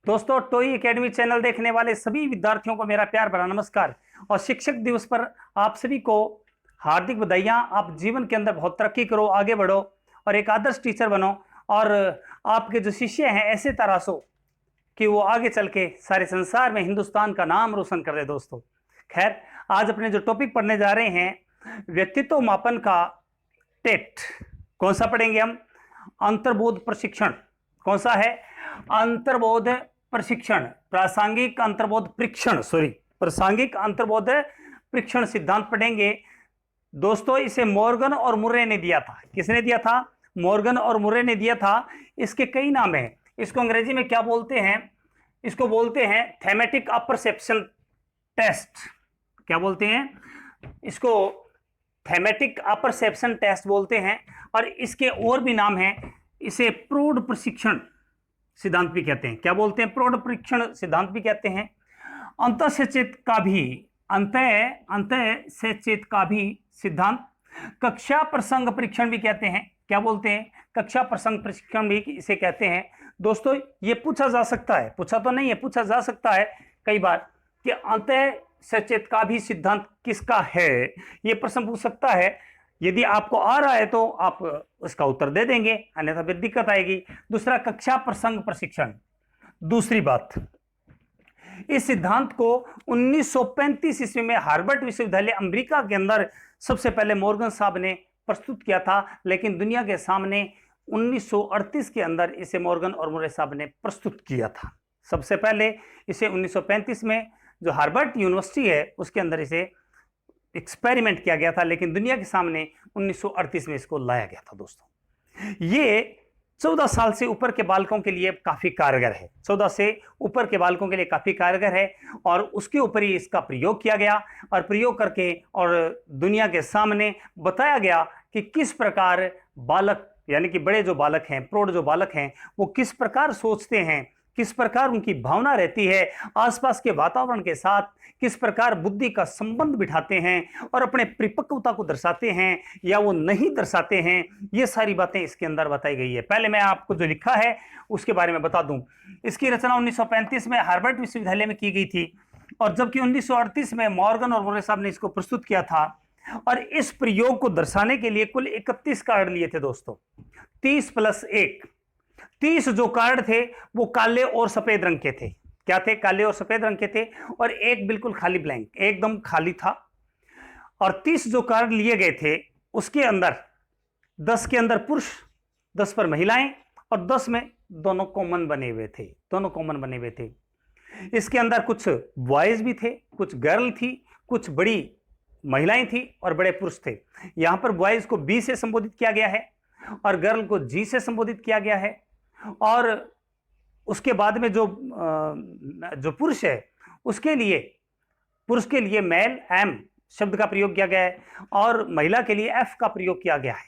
दोस्तों, टोई academy channel देखने वाले सभी विद्यार्थियों को मेरा प्यार भरा नमस्कार और शिक्षक दिवस पर आप सभी को हार्दिक बधाइयां। आप जीवन के अंदर बहुत तरक्की करो, आगे बढ़ो और एक आदर्श टीचर बनो और आपके जो शिष्य हैं ऐसे तराशो कि वो आगे चल के सारे संसार में हिंदुस्तान का नाम रोशन कर दे। दोस्तों, खैर, आज अपने जो टॉपिक पढ़ने जा रहे हैं व्यक्तित्व मापन का टेट। कौन सा पढ़ेंगे हम? अंतर्बोध प्रशिक्षण। कौन सा है? अंतर्बोध प्रशिक्षण, प्रासंगिक अंतर्बोध परीक्षण, प्रासंगिक अंतर्बोध परीक्षण सिद्धांत पढ़ेंगे। दोस्तों, इसे मॉर्गन और मुर्रे ने दिया था। किसने दिया था? मॉर्गन और मुर्रे ने दिया था। इसके कई नाम हैं। इसको अंग्रेजी में क्या बोलते हैं? इसको बोलते हैं थेमेटिक अपरसेप्शन टेस्ट। क्या बोलते हैं इसको? थेमेटिक अपरसेप्शन टेस्ट बोलते हैं। और इसके और भी नाम हैं। इसे प्रौढ़ प्रशिक्षण सिद्धांत भी कहते हैं। क्या बोलते हैं? प्रौढ़ परीक्षण सिद्धांत भी कहते हैं। अंतःसचेत का भी सिद्धांत, कक्षा प्रसंग परीक्षण भी कहते हैं। क्या बोलते हैं? कक्षा प्रसंग परीक्षण भी इसे कहते हैं। दोस्तों, ये पूछा जा सकता है, पूछा तो नहीं है, पूछा जा सकता है कई बार कि अंतःसचेत का भी सिद्धांत किसका है। ये प्रश्न पूछ सकता है। यदि आपको आ रहा है तो आप उसका उत्तर दे देंगे, अन्यथा फिर दिक्कत आएगी। दूसरा, कक्षा प्रसंग प्रशिक्षण। दूसरी बात, इस सिद्धांत को 1935 ईस्वी में हार्वर्ड विश्वविद्यालय अमेरिका के अंदर सबसे पहले मॉर्गन साहब ने प्रस्तुत किया था, लेकिन दुनिया के सामने 1938 के अंदर इसे मॉर्गन और मुर्रे साहब ने प्रस्तुत किया था। सबसे पहले इसे 1935 में जो हार्वर्ड यूनिवर्सिटी है उसके अंदर इसे एक्सपेरिमेंट किया गया था, लेकिन दुनिया के सामने 1938 में इसको लाया गया था। दोस्तों, ये 14 साल से ऊपर के बालकों के लिए काफी कारगर है। 14 से ऊपर के बालकों के लिए काफी कारगर है और उसके ऊपर ही इसका प्रयोग किया गया और प्रयोग करके और दुनिया के सामने बताया गया कि किस प्रकार बालक, यानी कि बड़े जो बालक हैं, प्रौढ़ जो बालक हैं, वो किस प्रकार सोचते हैं, किस प्रकार उनकी भावना रहती है, आसपास के वातावरण के साथ किस प्रकार बुद्धि का संबंध बिठाते हैं और अपने परिपक्वता को दर्शाते हैं या वो नहीं दर्शाते हैं। ये सारी बातें इसके अंदर बताई गई है। पहले मैं आपको जो लिखा है उसके बारे में बता दूं। इसकी रचना 1935 में हार्वर्ड विश्वविद्यालय में की गई थी और जबकि 1938 में मॉर्गन और मुर्रे साहब ने इसको प्रस्तुत किया था। और इस प्रयोग को दर्शाने के लिए कुल 31 कार्ड लिए थे। दोस्तों, 30 + 1, 30 जो कार्ड थे वो काले और सफेद रंग के थे। क्या थे? काले और सफेद रंग के थे। और एक बिल्कुल खाली ब्लैंक, एकदम खाली था। और 30 जो कार्ड लिए गए थे उसके अंदर 10 के अंदर पुरुष, 10 पर महिलाएं और 10 में दोनों कॉमन बने हुए थे। दोनों कॉमन बने हुए थे। इसके अंदर कुछ बॉयज भी थे, कुछ गर्ल थी, कुछ बड़ी महिलाएं थी और बड़े पुरुष थे। यहां पर बॉयज को बी से संबोधित किया गया है और गर्ल को जी से संबोधित किया गया है। और उसके बाद में जो पुरुष है उसके लिए, पुरुष के लिए मेल एम शब्द का प्रयोग किया गया है और महिला के लिए एफ का प्रयोग किया गया है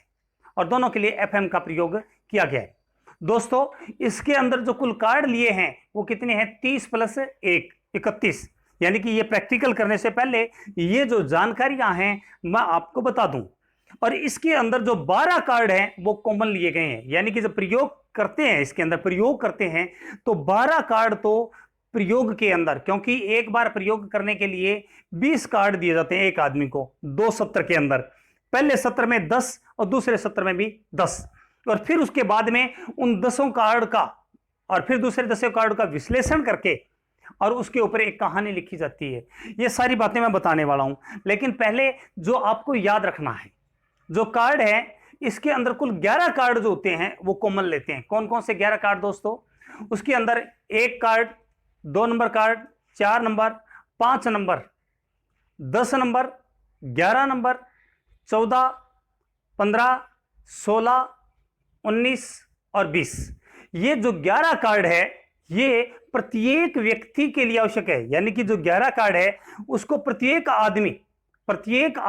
और दोनों के लिए एफ एम का प्रयोग किया गया है। दोस्तों, इसके अंदर जो कुल कार्ड लिए हैं वो कितने हैं? 30 + 1, 31। यानी कि ये प्रैक्टिकल करने से पहले ये जो जानकारियां हैं मैं आपको बता दूं। और इसके अंदर जो 12 कार्ड हैं वो कॉमन लिए गए हैं। यानी कि जब प्रयोग करते हैं, इसके अंदर प्रयोग करते हैं तो 12 कार्ड तो प्रयोग के अंदर, क्योंकि एक बार प्रयोग करने के लिए 20 कार्ड दिए जाते हैं एक आदमी को 2 सत्र के अंदर। पहले सत्र में 10 और दूसरे सत्र में भी 10 और फिर उसके बाद में उन 10 कार्ड का और फिर दूसरे 10 कार्ड का विश्लेषण करके और उसके ऊपर एक कहानी लिखी जाती है। ये सारी बातें मैं बताने वाला हूं, लेकिन पहले जो आपको याद रखना है, जो कार्ड है इसके अंदर कुल 11 कार्ड जो होते हैं वो कॉमन लेते हैं। कौन कौन से 11 कार्ड दोस्तों? उसके अंदर 1 card, 2 number card, 4 number, 5 number, 10 number, 11 number, 14, 15, 16, 19 और 20। ये जो 11 कार्ड है ये प्रत्येक व्यक्ति के लिए आवश्यक है। यानी कि जो 11 कार्ड है उसको प्रत्येक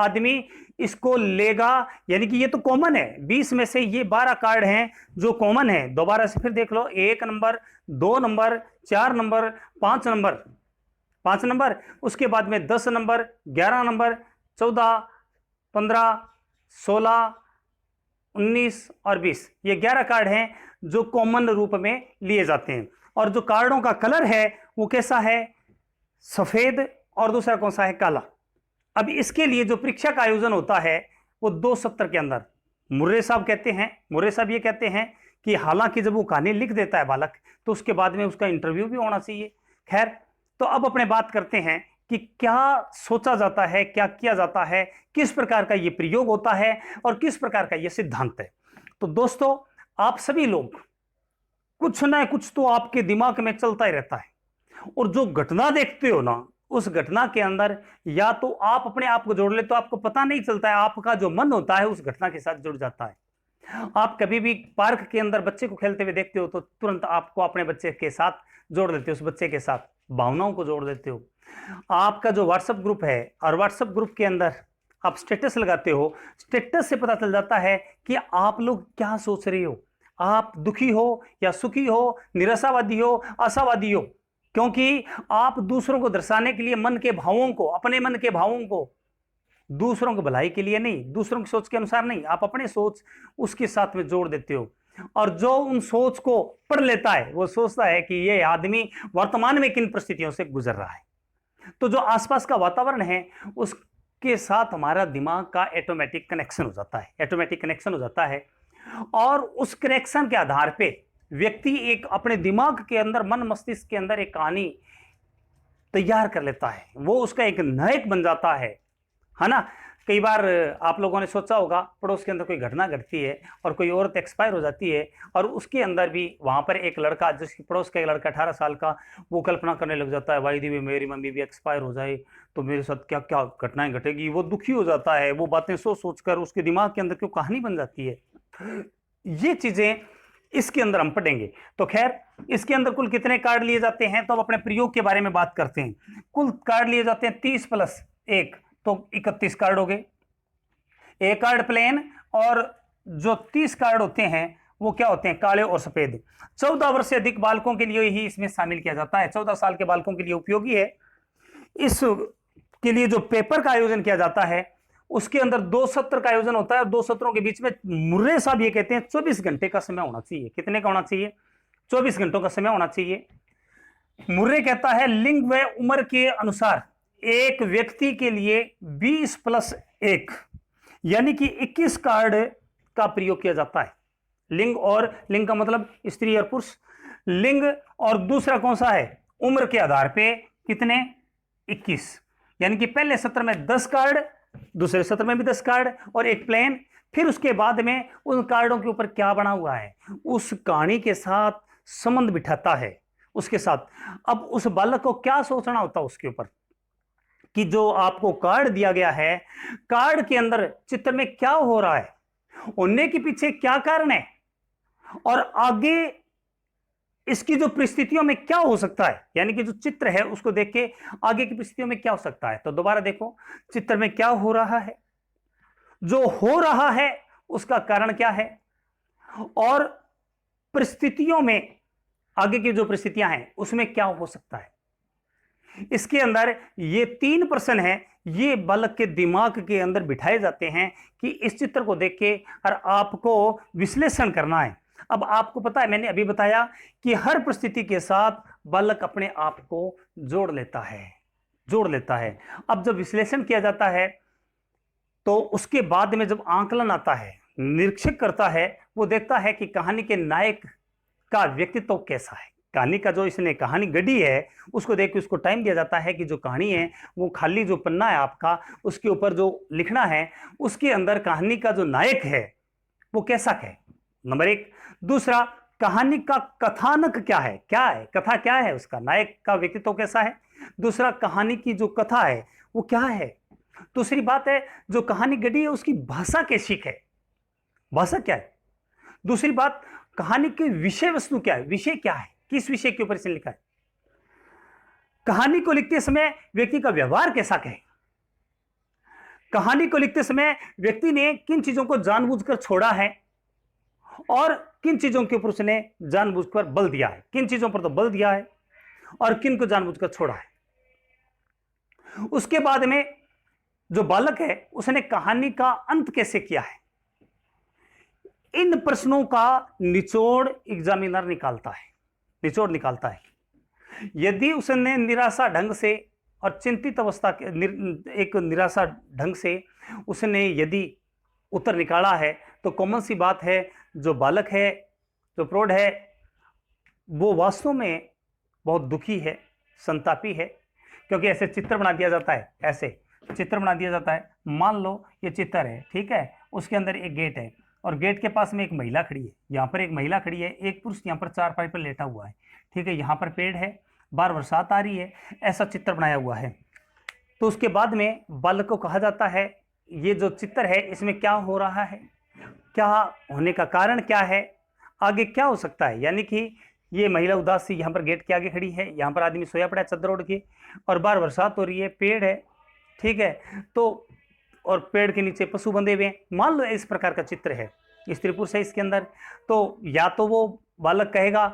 आदमी इसको लेगा। यानी कि ये तो कॉमन है। 20 में से ये 12 कार्ड हैं जो कॉमन है। दोबारा से फिर देख लो, 1 नंबर, 2 नंबर, 4 नंबर, 5 नंबर, उसके बाद में 10 नंबर, 11 नंबर, 14, 15, 16, 19 और 20। ये 11 कार्ड हैं जो कॉमन रूप में लिए जाते हैं। और जो कार्डों का कलर है वो कैसा है, सफेद, और दूसरा कौन सा है, काला। अब इसके लिए जो परीक्षा का आयोजन होता है वो 2 सत्र के अंदर, मुर्रे साहब कहते हैं, मुर्रे साहब ये कहते हैं कि हालांकि जब वो कहानी लिख देता है बालक तो उसके बाद में उसका इंटरव्यू भी होना चाहिए। खैर, तो अब अपने बात करते हैं कि क्या सोचा जाता है, क्या किया जाता है, किस प्रकार का ये प्रयोग होता है और किस प्रकार का ये सिद्धांत है। तो दोस्तों, आप सभी लोग कुछ ना कुछ तो आपके दिमाग में चलता ही रहता है, और जो घटना देखते हो ना, उस घटना के अंदर या तो आप अपने आप को जोड़ ले तो आपको पता नहीं चलता है, आपका जो मन होता है उस घटना के साथ जुड़ जाता है। आप कभी भी पार्क के अंदर बच्चे को खेलते हुए देखते हो तो तुरंत आपको अपने बच्चे के साथ जोड़ देते हो, उस बच्चे के साथ भावनाओं को जोड़ देते हो। आपका जो व्हाट्सएप ग्रुप है, और व्हाट्सएप ग्रुप के अंदर आप स्टेटस लगाते हो, स्टेटस से पता चल जाता है कि आप लोग क्या सोच रहे हो, आप दुखी हो या सुखी हो, निराशावादी हो, आशावादी हो, क्योंकि आप दूसरों को दर्शाने के लिए मन के भावों को, अपने मन के भावों को, दूसरों की भलाई के लिए नहीं, दूसरों की सोच के अनुसार नहीं, आप अपने सोच उसके साथ में जोड़ देते हो। और जो उन सोच को पढ़ लेता है वो सोचता है कि ये आदमी वर्तमान में किन परिस्थितियों से गुजर रहा है। तो जो आसपास का वातावरण है उसके साथ हमारा दिमाग का ऑटोमेटिक कनेक्शन हो जाता है, ऑटोमेटिक कनेक्शन हो जाता है, और उस कनेक्शन के आधार पे व्यक्ति एक अपने दिमाग के अंदर, मन मस्तिष्क के अंदर एक कहानी तैयार कर लेता है, वो उसका एक नायक बन जाता है ना। कई बार आप लोगों ने सोचा होगा, पड़ोस के अंदर कोई घटना घटती है और कोई औरत एक्सपायर हो जाती है, और उसके अंदर भी वहां पर एक लड़का, जिसकी पड़ोस का एक लड़का 18 साल का, वो कल्पना करने लग जाता है, भाई दी मेरी मम्मी भी एक्सपायर हो जाए तो मेरे साथ क्या क्या घटनाएं घटेगी। वो दुखी हो जाता है, वो बातें सोच सोच कर उसके दिमाग के अंदर क्यों कहानी बन जाती है। ये चीजें इसके अंदर हम पढ़ेंगे। तो खैर, इसके अंदर कुल कितने कार्ड लिए जाते हैं, तो अब अपने प्रयोग के बारे में बात करते हैं। कुल कार्ड लिए जाते हैं 30 + 1, तो 31 कार्ड हो गए। एक कार्ड प्लेन, और जो 30 कार्ड होते हैं वो क्या होते हैं, काले और सफेद। 14 वर्ष से अधिक बालकों के लिए ही इसमें शामिल किया जाता है, 14 साल के बालकों के लिए उपयोगी है। इस के लिए जो पेपर का आयोजन किया जाता है उसके अंदर 2 सत्र का आयोजन होता है, और 2 सत्रों के बीच में मुर्रे साहब ये कहते हैं 24 घंटे का समय होना चाहिए। कितने का होना चाहिए, 24 घंटों का समय होना चाहिए। मुर्रे कहता है लिंग व उम्र के अनुसार एक व्यक्ति के लिए 20 + 1 यानी कि 21 कार्ड का प्रयोग किया जाता है। लिंग, और लिंग का मतलब स्त्री और पुरुष, लिंग, और दूसरा कौन सा है, उम्र के आधार पे कितने, 21, यानी कि पहले सत्र में 10 कार्ड, दूसरे सत्र में भी 10 कार्ड, और एक प्लेन। फिर उसके बाद में उन कार्डों के ऊपर क्या बना हुआ है, उस कहानी के साथ संबंध बिठाता है उसके साथ। अब उस बालक को क्या सोचना होता है उसके ऊपर, कि जो आपको कार्ड दिया गया है, कार्ड के अंदर चित्र में क्या हो रहा है, होने के पीछे क्या कारण है, और आगे इसकी जो परिस्थितियों में क्या हो सकता है, यानी कि जो चित्र है उसको देख के आगे की परिस्थितियों में क्या हो सकता है। तो दोबारा देखो, चित्र में क्या हो रहा है, जो हो रहा है उसका कारण क्या है, और परिस्थितियों में आगे की जो परिस्थितियां हैं उसमें क्या हो सकता है। इसके अंदर ये 3 प्रश्न हैं, ये बालक के दिमाग के अंदर बिठाए जाते हैं कि इस चित्र को देख के और आपको विश्लेषण करना है। अब आपको पता है, मैंने अभी बताया कि हर परिस्थिति के साथ बालक अपने आप को जोड़ लेता है, जोड़ लेता है। अब जब विश्लेषण किया जाता है तो उसके बाद में जब आंकलन आता है, निरीक्षक करता है, वो देखता है कि कहानी के नायक का व्यक्तित्व कैसा है। कहानी का जो इसने कहानी गढ़ी है उसको देख के उसको टाइम दिया जाता है कि जो कहानी है वो खाली जो पन्ना है आपका, उसके ऊपर जो लिखना है उसके अंदर कहानी का जो नायक है वो कैसा है, नंबर 1। दूसरा, कहानी का कथानक क्या है, क्या है कथा, क्या है उसका, नायक का व्यक्तित्व कैसा है। दूसरा, कहानी की जो कथा है वो क्या है। दूसरी बात है, जो कहानी गढ़ी है उसकी भाषा कैसी है, भाषा क्या है। दूसरी बात, कहानी की विषय वस्तु क्या है, विषय क्या है, किस विषय के ऊपर इसने लिखा है। कहानी को लिखते समय व्यक्ति का व्यवहार कैसा है, कहानी को लिखते समय व्यक्ति ने किन चीजों को जानबूझकर छोड़ा है और किन चीजों के ऊपर उसने जानबूझकर बल दिया है, किन चीजों पर तो बल दिया है और किन को जानबूझकर छोड़ा है। उसके बाद में जो बालक है उसने कहानी का अंत कैसे किया है। इन प्रश्नों का निचोड़ एग्जामिनर निकालता है। निचोड़ निकालता है। यदि उसने निराशा ढंग से और चिंतित अवस्था के एक निराशा ढंग से उसने यदि उत्तर निकाला है, तो कॉमन सी बात है, जो बालक है, जो प्रौढ़ है, वो वास्तव में बहुत दुखी है, संतापी है, क्योंकि ऐसे चित्र बना दिया जाता है, ऐसे चित्र बना दिया जाता है। मान लो ये चित्र है, ठीक है, उसके अंदर एक गेट है और गेट के पास में एक महिला खड़ी है, यहाँ पर एक महिला खड़ी है, एक पुरुष यहाँ पर चारपाई पर लेटा हुआ है, ठीक है, यहाँ पर पेड़ है, बाहर बरसात आ रही है, ऐसा चित्र बनाया हुआ है। तो उसके बाद में बालक को कहा जाता है, ये जो चित्र है इसमें क्या हो रहा है, क्या होने का कारण क्या है, आगे क्या हो सकता है। यानी कि ये महिला उदास सी यहाँ पर गेट के आगे खड़ी है, यहाँ पर आदमी सोया पड़ा है चादर ओढ़ के, और बाहर बरसात हो रही है, पेड़ है, ठीक है, तो और पेड़ के नीचे पशु बंधे हुए हैं। मान लो इस प्रकार का चित्र है, स्त्री पुरुष है इसके अंदर, तो या तो वो बालक कहेगा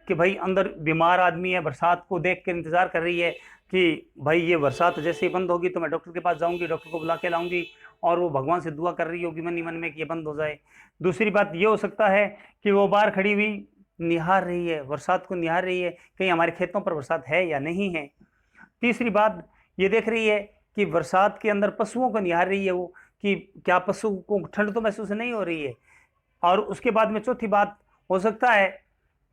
कि भाई अंदर बीमार आदमी है, बरसात को देख कर इंतजार कर रही है कि भाई ये बरसात जैसे ही बंद होगी तो मैं डॉक्टर के पास जाऊंगी, डॉक्टर को बुला के लाऊंगी, और वो भगवान से दुआ कर रही होगी मन ही मन में कि ये बंद हो जाए। दूसरी बात ये हो सकता है कि वो बाहर खड़ी हुई निहार रही है, बरसात को निहार रही है, कहीं हमारे खेतों पर बरसात है या नहीं है। तीसरी बात ये देख रही है कि बरसात के अंदर पशुओं को निहार रही है वो, कि क्या पशु को ठंड तो महसूस नहीं हो रही है। और उसके बाद में चौथी बात हो सकता है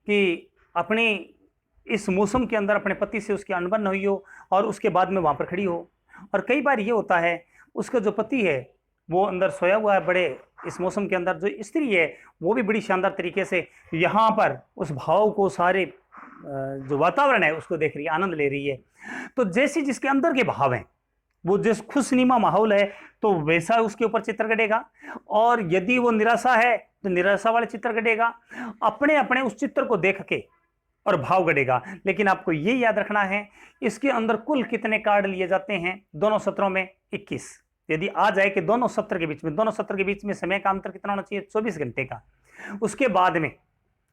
कि अपनी इस मौसम के अंदर अपने पति से उसकी अनबन हुई हो और उसके बाद में वहाँ पर खड़ी हो। और कई बार ये होता है उसका जो पति है वो अंदर सोया हुआ है, बड़े इस मौसम के अंदर जो स्त्री है वो भी बड़ी शानदार तरीके से यहाँ पर उस भाव को, सारे जो वातावरण है उसको देख रही है, आनंद ले रही है। तो जैसे जिसके अंदर के भाव हैं, वो जिस खुशनुमा माहौल है तो वैसा उसके ऊपर चित्र कटेगा, और यदि वो निराशा है तो निराशा वाले चित्र कटेगा, अपने अपने उस चित्र को देख के और भाव गढ़ेगा। लेकिन आपको ये याद रखना है, इसके अंदर कुल कितने कार्ड लिए जाते हैं दोनों सत्रों में? 21। यदि आ जाए कि दोनों सत्र के बीच में समय का अंतर कितना होना चाहिए? 24 घंटे का। उसके बाद में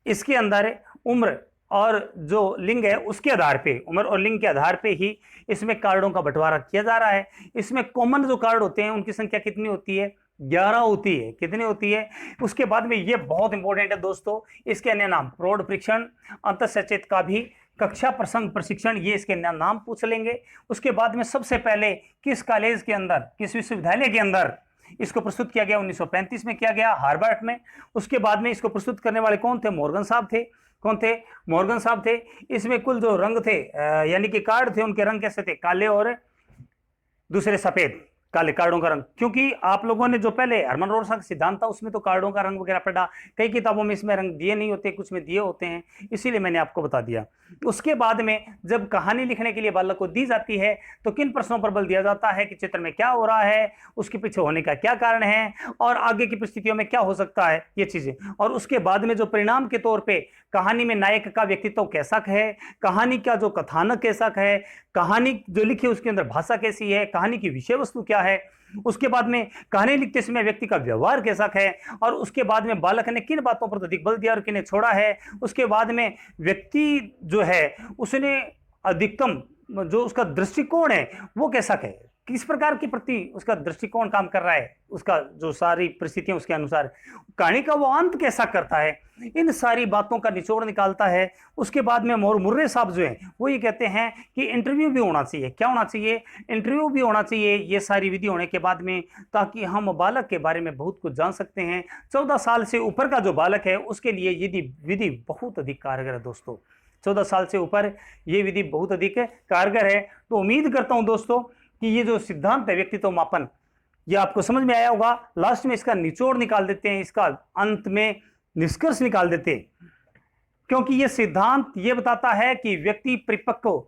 इसके अंदर उम्र और जो लिंग है उसके आधार पे, उम्र और लिंग के आधार पे ही इसमें कार्डों का बंटवारा किया जा रहा है। इसमें कॉमन जो कार्ड होते हैं उनकी संख्या कितनी होती है? 11 होती है। कितनी होती है? उसके बाद में ये बहुत इंपॉर्टेंट है दोस्तों, इसके अन्य नाम प्रौढ़ परीक्षण, अंतःसचेत का भी, कक्षा प्रसंग प्रशिक्षण, ये इसके नाम पूछ लेंगे। उसके बाद में सबसे पहले किस कॉलेज के अंदर, किस विश्वविद्यालय के अंदर इसको प्रस्तुत किया गया? 1935 में किया गया, हार्वर्ड में। उसके बाद में इसको प्रस्तुत करने वाले कौन थे? मॉर्गन साहब थे। कौन थे? मॉर्गन साहब थे। इसमें कुल जो रंग थे यानी कि कार्ड थे, उनके रंग कैसे थे? काले और दूसरे सफेद, काले कार्डों का रंग। क्योंकि आप लोगों ने जो पहले हरमन रोड का सिद्धांत था उसमें तो कार्डों का रंग वगैरह पढ़ा, कई किताबों में इसमें रंग दिए नहीं होते, कुछ में दिए होते हैं, इसीलिए मैंने आपको बता दिया। उसके बाद में जब कहानी लिखने के लिए बालक को दी जाती है तो किन प्रश्नों पर बल दिया जाता है कि चित्र में क्या हो रहा है, उसके पीछे होने का क्या कारण है और आगे की परिस्थितियों में क्या हो सकता है, ये चीजें। और उसके बाद में जो परिणाम के तौर पे कहानी में नायक का व्यक्तित्व कैसा है, कहानी का जो कथानक कैसा है, कहानी जो लिखी है उसके अंदर भाषा कैसी है, कहानी की विषय वस्तु क्या है, उसके बाद में कहानी लिखते समय व्यक्ति का व्यवहार कैसा है, और उसके बाद में बालक ने किन बातों पर अधिक बल दिया और किन्हें छोड़ा है। उसके बाद में व्यक्ति जो है उसने अधिकतम जो उसका दृष्टिकोण है वो कैसा है, किस प्रकार के प्रति उसका दृष्टिकोण काम कर रहा है, उसका जो सारी परिस्थितियां उसके अनुसार, कहानी का वो अंत कैसा करता है, इन सारी बातों का निचोड़ निकालता है। उसके बाद में मुर्रे साहब जो हैं वो ये कहते हैं कि इंटरव्यू भी होना चाहिए। क्या होना चाहिए? इंटरव्यू भी होना चाहिए, ये सारी विधि होने के बाद में, ताकि हम बालक के बारे में बहुत कुछ जान सकते हैं। 14 साल से ऊपर का जो बालक है उसके लिए ये विधि बहुत अधिक कारगर है दोस्तों। 14 साल से ऊपर ये विधि बहुत अधिक कारगर है। तो उम्मीद करता हूं दोस्तों कि ये जो सिद्धांत है व्यक्तित्व मापन, ये आपको समझ में आया होगा। लास्ट में इसका निचोड़ निकाल देते हैं, इसका अंत में निष्कर्ष निकाल देते हैं, क्योंकि ये सिद्धांत ये बताता है कि व्यक्ति परिपक्व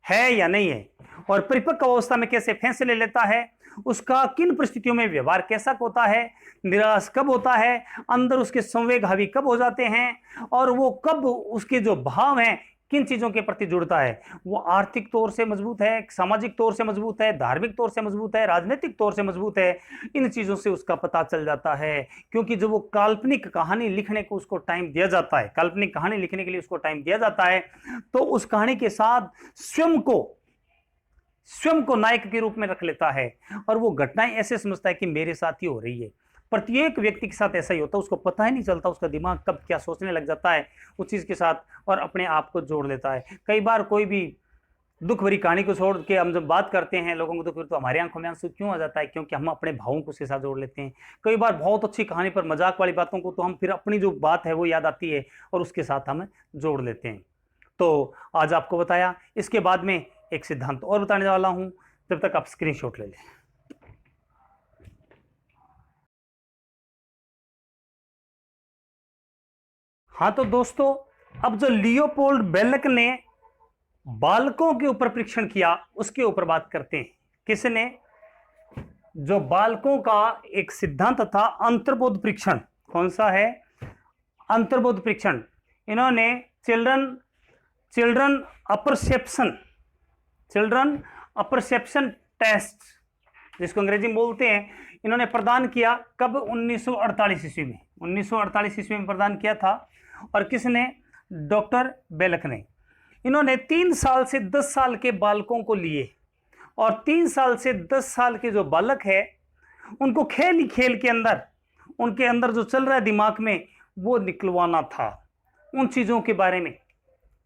है या नहीं है, और परिपक्व अवस्था में कैसे फैसले लेता है, उसका किन परिस्थितियों में व्यवहार कैसा होता है, निराश कब होता है, अंदर उसके संवेग हावी कब हो जाते हैं, और वो कब उसके जो भाव हैं किन चीजों के प्रति जुड़ता है। वो आर्थिक तौर से मजबूत है, सामाजिक तौर से मजबूत है, धार्मिक तौर से मजबूत है, राजनीतिक तौर से मजबूत है, इन चीजों से उसका पता चल जाता है। क्योंकि जब वो काल्पनिक कहानी लिखने को उसको टाइम दिया जाता है, काल्पनिक कहानी लिखने के लिए उसको टाइम दिया जाता है, तो उस कहानी के साथ स्वयं को नायक के रूप में रख लेता है, और वो घटनाएं ऐसे समझता है कि मेरे साथ ही हो रही है। प्रत्येक व्यक्ति के साथ ऐसा ही होता है, उसको पता ही नहीं चलता उसका दिमाग कब क्या सोचने लग जाता है उस चीज़ के साथ और अपने आप को जोड़ लेता है। कई बार कोई भी दुख भरी कहानी को छोड़ के हम जब बात करते हैं लोगों को, तो फिर तो हमारी आंखों में आंसू क्यों आ जाता है, क्योंकि हम अपने भावों को उसके साथ जोड़ लेते हैं। कई बार बहुत अच्छी कहानी पर मजाक वाली बातों को तो हम फिर अपनी जो बात है वो याद आती है और उसके साथ हम जोड़ लेते हैं। तो आज आपको बताया, इसके बाद में एक सिद्धांत और बताने वाला हूं, जब तक आप स्क्रीनशॉट ले लें। हाँ तो दोस्तों, अब जो लियोपोल्ड बेलक ने बालकों के ऊपर परीक्षण किया उसके ऊपर बात करते हैं। किसने? जो बालकों का एक सिद्धांत था अंतर्बोध परीक्षण। कौन सा है? अंतर्बोध परीक्षण। इन्होंने चिल्ड्रन अपरसेप्शन टेस्ट, जिसको अंग्रेजी में बोलते हैं, इन्होंने प्रदान किया कब? 1948 ईस्वी में। 1948 ईस्वी में प्रदान किया था। और किसने? डॉक्टर बेलक ने। इन्होंने 3 साल से 10 साल के बालकों को लिए और 3 साल से 10 साल के जो बालक है उनको खेल ही खेल के अंदर उनके अंदर जो चल रहा है दिमाग में वो निकलवाना था। उन चीज़ों के बारे में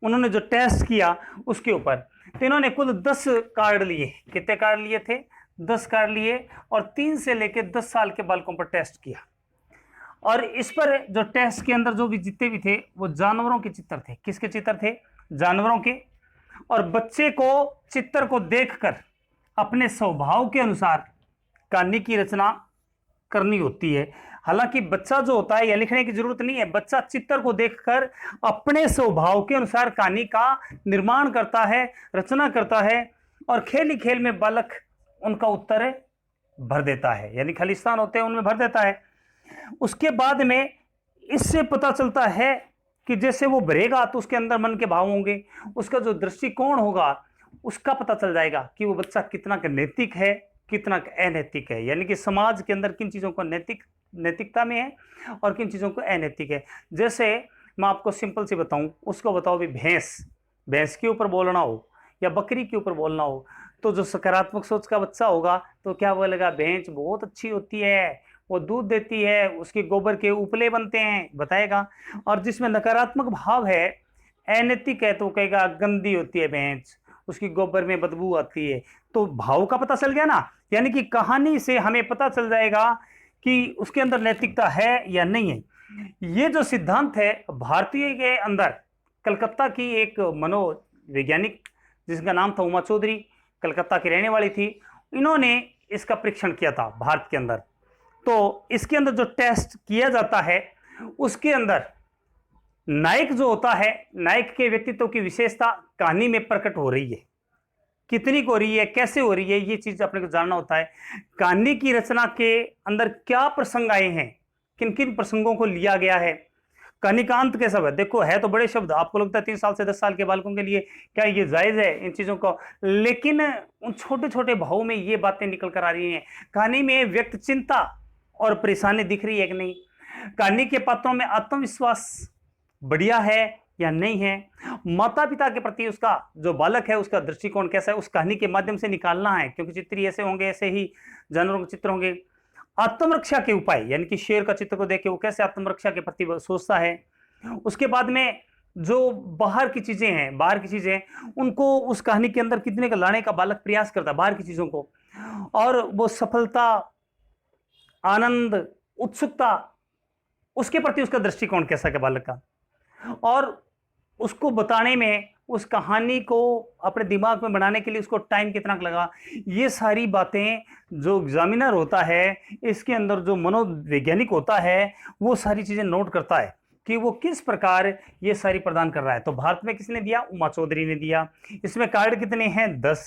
उन्होंने जो टेस्ट किया उसके ऊपर। तो इन्होंने कुल 10 कार्ड लिए। कितने कार्ड लिए थे? 10 कार्ड लिए और 3 से लेकर 10 साल के बालकों पर टेस्ट किया। और इस पर जो टेस्ट के अंदर जो भी जितने भी थे वो जानवरों के चित्र थे। किसके चित्र थे? जानवरों के। और बच्चे को चित्र को देखकर अपने स्वभाव के अनुसार कहानी की रचना करनी होती है। हालांकि बच्चा जो होता है, यह लिखने की जरूरत नहीं है, बच्चा चित्र को देखकर अपने स्वभाव के अनुसार कहानी का निर्माण करता है, रचना करता है और खेल ही खेल में बालक उनका उत्तर भर देता है, यानी खालिस्तान होते हैं उनमें भर देता है। उसके बाद में इससे पता चलता है कि जैसे वो भरेगा तो उसके अंदर मन के भाव होंगे, उसका जो दृष्टिकोण होगा उसका पता चल जाएगा कि वो बच्चा कितना का नैतिक है, कितना अनैतिक है, यानी कि समाज के अंदर किन चीज़ों को नैतिकता में है और किन चीज़ों को अनैतिक है। जैसे मैं आपको सिंपल से बताऊं, उसको बताओ भी भैंस के ऊपर बोलना हो या बकरी के ऊपर बोलना हो, तो जो सकारात्मक सोच का बच्चा होगा तो क्या बोलेगा? भैंस बहुत अच्छी होती है, वो दूध देती है, उसके गोबर के उपले बनते हैं, बताएगा। और जिसमें नकारात्मक भाव है, अनैतिक है, तो कहेगा गंदी होती है भैंस, उसकी गोबर में बदबू आती है। तो भाव का पता चल गया ना, यानी कि कहानी से हमें पता चल जाएगा कि उसके अंदर नैतिकता है या नहीं है। ये जो सिद्धांत है भारतीय के अंदर, कलकत्ता की एक मनोवैज्ञानिक जिसका नाम था उमा चौधरी, कलकत्ता की रहने वाली थी, इन्होंने इसका परीक्षण किया था भारत के अंदर। तो इसके अंदर जो टेस्ट किया जाता है उसके अंदर नायक जो होता है, नायक के व्यक्तित्व की विशेषता कहानी में प्रकट हो रही है, कितनी हो रही है, कैसे हो रही है, ये चीज अपने को जानना होता है। कहानी की रचना के अंदर क्या प्रसंग आए हैं, किन किन प्रसंगों को लिया गया है, कहानी का अंत कैसा है। देखो है तो बड़े शब्द, आपको लगता है 3 साल से 10 साल के बालकों के लिए क्या ये जायज है इन चीजों को, लेकिन उन छोटे छोटे भावों में ये बातें निकल कर आ रही हैं। कहानी में व्यक्त चिंता और परेशानी दिख रही है कि नहीं, कहानी के पात्रों में आत्मविश्वास बढ़िया है या नहीं है, माता पिता के प्रति उसका जो बालक है उसका दृष्टिकोण कैसा है, उस कहानी के माध्यम से निकालना है, क्योंकि चित्र ऐसे होंगे ऐसे ही जानवरों के चित्र होंगे। आत्मरक्षा के उपाय, यानी कि शेर का चित्र को देख के वो कैसे आत्मरक्षा के प्रति सोचता है। उसके बाद में जो बाहर की चीजें हैं उनको उस कहानी के अंदर कितने का लाने का बालक प्रयास करता है, बाहर की चीजों को, और वो सफलता, आनंद, उत्सुकता, उसके प्रति उसका दृष्टिकोण कैसा है बालक का, और उसको बताने में, उस कहानी को अपने दिमाग में बनाने के लिए उसको टाइम कितना लगा। ये सारी बातें जो एग्जामिनर होता है, इसके अंदर जो मनोवैज्ञानिक होता है, वो सारी चीजें नोट करता है कि वो किस प्रकार ये सारी प्रदान कर रहा है। तो भारत में किसने दिया? उमा चौधरी ने दिया। इसमें कार्ड कितने हैं? 10।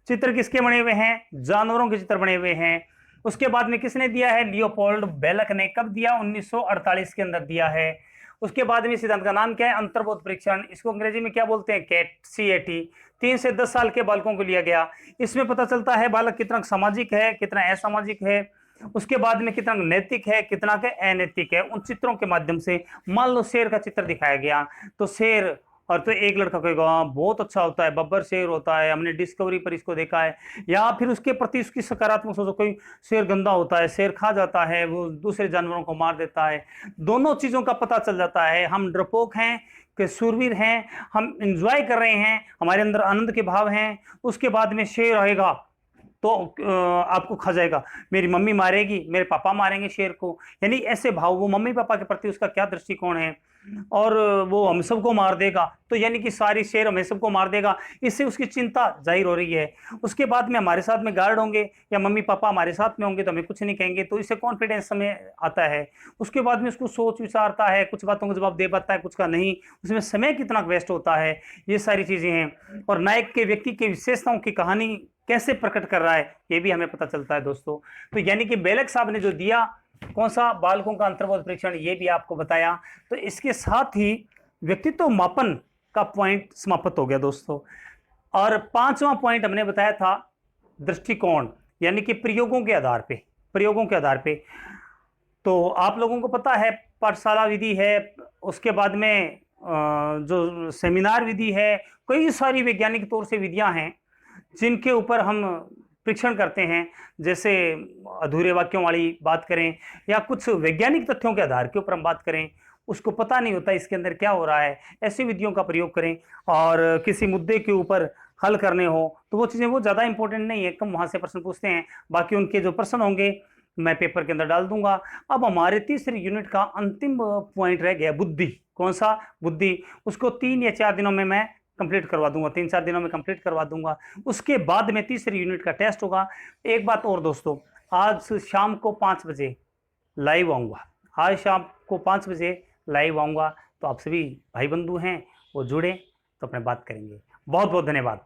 चित्र किसके बने हुए हैं? जानवरों के चित्र बने हुए हैं। उसके बाद में किसने दिया है? लियोपोल्ड बेलक ने। कब दिया? 1948 के अंदर दिया है। उसके बाद में सिद्धांत का नाम क्या है? अंतर्बोध परीक्षण। इसको अंग्रेजी में क्या बोलते हैं? CAT। 3 से 10 साल के बालकों को लिया गया। इसमें पता चलता है बालक कितना सामाजिक है, कितना असामाजिक है, उसके बाद में कितना नैतिक है, कितना का अनैतिक है। उन चित्रों के माध्यम से, मान लो शेर का चित्र दिखाया गया तो शेर और तो एक लड़का कहेगा हाँ बहुत अच्छा होता है, बब्बर शेर होता है, हमने डिस्कवरी पर इसको देखा है। या फिर उसके प्रति उसकी सकारात्मक सोचो, कोई शेर गंदा होता है, शेर खा जाता है, वो दूसरे जानवरों को मार देता है। दोनों चीज़ों का पता चल जाता है, हम डरपोक हैं कि शूरवीर हैं, हम इंजॉय कर रहे हैं, हमारे अंदर आनंद के भाव हैं। उसके बाद में शेर आएगा तो आपको खा जाएगा, मेरी मम्मी मारेगी, मेरे पापा मारेंगे शेर को, यानी ऐसे भाव, वो मम्मी पापा के प्रति उसका क्या दृष्टिकोण है, और वो हम सबको मार देगा, तो यानी कि सारी शेर हमें सबको मार देगा, इससे उसकी चिंता जाहिर हो रही है। उसके बाद में हमारे साथ में गार्ड होंगे या मम्मी पापा हमारे साथ में होंगे तो हमें कुछ नहीं कहेंगे, तो इससे कॉन्फिडेंस हमें आता है। उसके बाद में उसको सोच विचारता है, कुछ बातों का जवाब दे पाता है, कुछ का नहीं, उसमें समय कितना वेस्ट होता है, ये सारी चीज़ें हैं। और नायक के व्यक्ति के विशेषताओं की कहानी कैसे प्रकट कर रहा है ये भी हमें पता चलता है दोस्तों। तो यानी कि बेलक साहब ने जो दिया, कौन सा, बालकों का अंतर्बोध परीक्षण, ये भी आपको बताया। तो इसके साथ ही व्यक्तित्व मापन का पॉइंट समाप्त हो गया दोस्तों। और पांचवा पॉइंट हमने बताया था दृष्टिकोण, यानी कि प्रयोगों के आधार पे, प्रयोगों के आधार पे। तो आप लोगों को पता है पाठशाला विधि है, उसके बाद में जो सेमिनार विधि है, कई सारी वैज्ञानिक तौर से विधियां हैं जिनके ऊपर हम परीक्षण करते हैं। जैसे अधूरे वाक्यों वाली बात करें या कुछ वैज्ञानिक तथ्यों के आधार के ऊपर हम बात करें, उसको पता नहीं होता इसके अंदर क्या हो रहा है, ऐसी विधियों का प्रयोग करें। और किसी मुद्दे के ऊपर हल करने हो तो वो चीज़ें वो ज़्यादा इंपॉर्टेंट नहीं है, कम वहाँ से प्रश्न पूछते हैं, बाकी उनके जो प्रश्न होंगे मैं पेपर के अंदर डाल दूंगा। अब हमारे तीसरी यूनिट का अंतिम पॉइंट रह गया बुद्धि। कौन सा? बुद्धि। उसको 3 या 4 दिनों में मैं कंप्लीट करवा दूंगा, 3-4 दिनों में कंप्लीट करवा दूंगा। उसके बाद में तीसरी यूनिट का टेस्ट होगा। एक बात और दोस्तों, आज शाम को 5 बजे लाइव आऊँगा, आज शाम को 5 बजे लाइव आऊँगा। तो आप सभी भाई बंधु हैं वो जुड़े तो अपने बात करेंगे। बहुत बहुत धन्यवाद।